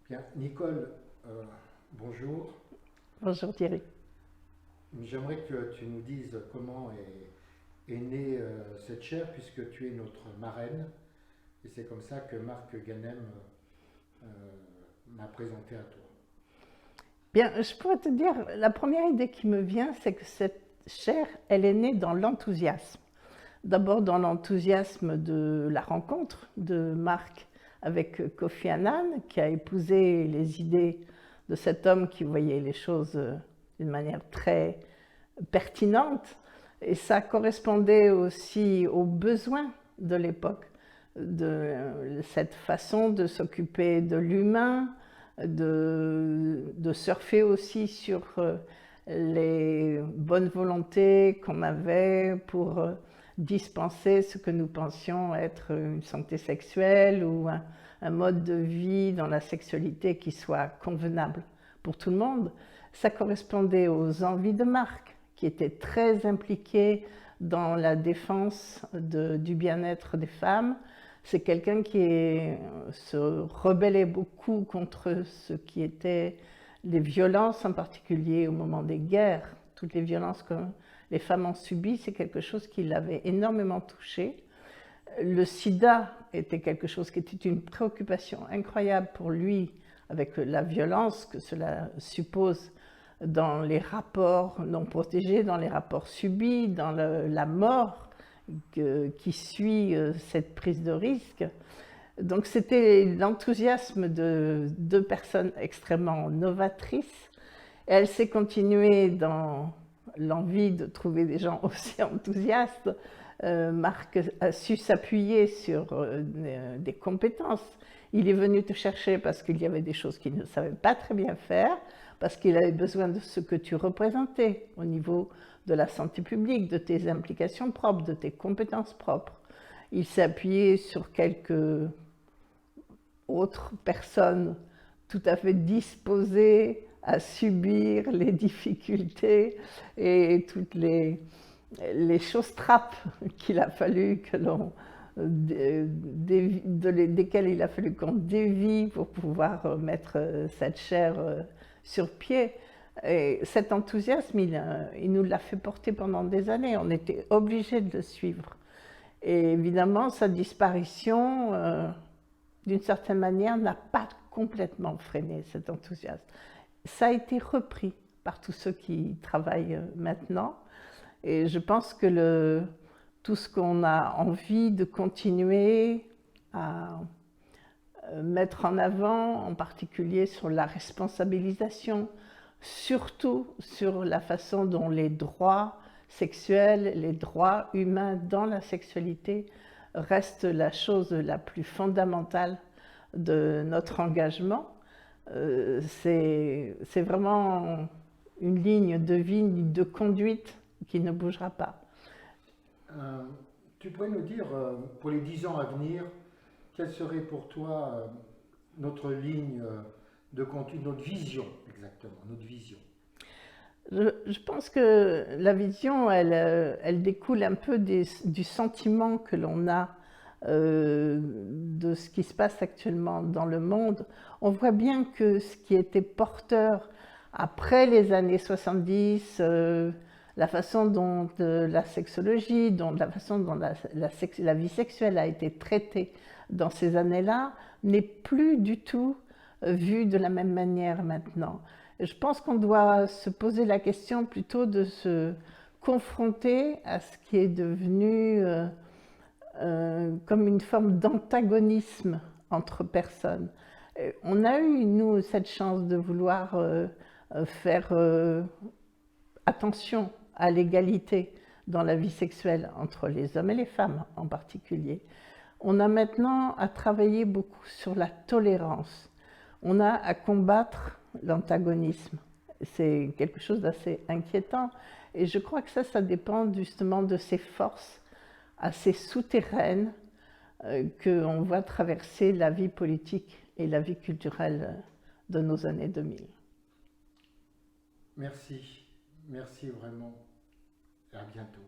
Bien, Nicole, bonjour. Bonjour Thierry. J'aimerais que tu nous dises comment est née cette chaire, puisque tu es notre marraine. Et c'est comme ça que Marc Ganem euh, m'a présenté à toi. Bien, je pourrais te dire, la première idée qui me vient, c'est que cette chaire, elle est née dans l'enthousiasme. D'abord dans l'enthousiasme de la rencontre de Marc avec Kofi Annan, qui a épousé les idées de cet homme qui voyait les choses d'une manière très pertinente. Et ça correspondait aussi aux besoins de l'époque, de cette façon de s'occuper de l'humain, de surfer aussi sur les bonnes volontés qu'on avait pour dispenser ce que nous pensions être une santé sexuelle ou un mode de vie dans la sexualité qui soit convenable pour tout le monde. Ça correspondait aux envies de Marc, qui était très impliqué dans la défense du bien-être des femmes. C'est quelqu'un qui se rebellait beaucoup contre ce qui était les violences, en particulier au moment des guerres. Toutes les violences que les femmes ont subies, c'est quelque chose qui l'avait énormément touché. Le sida était quelque chose qui était une préoccupation incroyable pour lui, avec la violence que cela suppose dans les rapports non protégés, dans les rapports subis, dans la mort qui suit cette prise de risque. Donc c'était l'enthousiasme de deux personnes extrêmement novatrices. Et elle s'est continuée dans l'envie de trouver des gens aussi enthousiastes. Marc a su s'appuyer sur des compétences. Il est venu te chercher parce qu'il y avait des choses qu'il ne savait pas très bien faire, parce qu'il avait besoin de ce que tu représentais au niveau de la santé publique, de tes implications propres, de tes compétences propres. Il s'est appuyé sur quelques autres personnes tout à fait disposées à subir les difficultés et toutes les choses trappes qu'il a fallu que l'on desquelles il a fallu qu'on dévie pour pouvoir mettre cette chaire sur pied. Et cet enthousiasme, il nous l'a fait porter pendant des années. On était obligés de le suivre. Et évidemment, sa disparition, d'une certaine manière, n'a pas complètement freiné cet enthousiasme. Ça a été repris par tous ceux qui travaillent maintenant. Et je pense que tout ce qu'on a envie de continuer à mettre en avant, en particulier sur la responsabilisation, surtout sur la façon dont les droits sexuels, les droits humains dans la sexualité restent la chose la plus fondamentale de notre engagement. C'est vraiment une ligne de vie, de conduite qui ne bougera pas. Tu pourrais nous dire, pour les 10 ans à venir, quelle serait pour toi notre ligne de conduite, notre vision exactement, notre vision? Je pense que la vision, elle découle un peu du sentiment que l'on a de ce qui se passe actuellement dans le monde. On voit bien que ce qui était porteur après les années 70, la façon dont la sexologie, la façon dont la vie sexuelle a été traitée dans ces années-là, n'est plus du tout vue de la même manière maintenant. Je pense qu'on doit se poser la question plutôt de se confronter à ce qui est devenu comme une forme d'antagonisme entre personnes. On a eu, nous, cette chance de vouloir faire attention à l'égalité dans la vie sexuelle entre les hommes et les femmes en particulier. On a maintenant à travailler beaucoup sur la tolérance. On a à combattre l'antagonisme. C'est quelque chose d'assez inquiétant. Et je crois que ça dépend justement de ces forces assez souterraines qu'on voit traverser la vie politique et la vie culturelle de nos années 2000. Merci vraiment. Et à bientôt.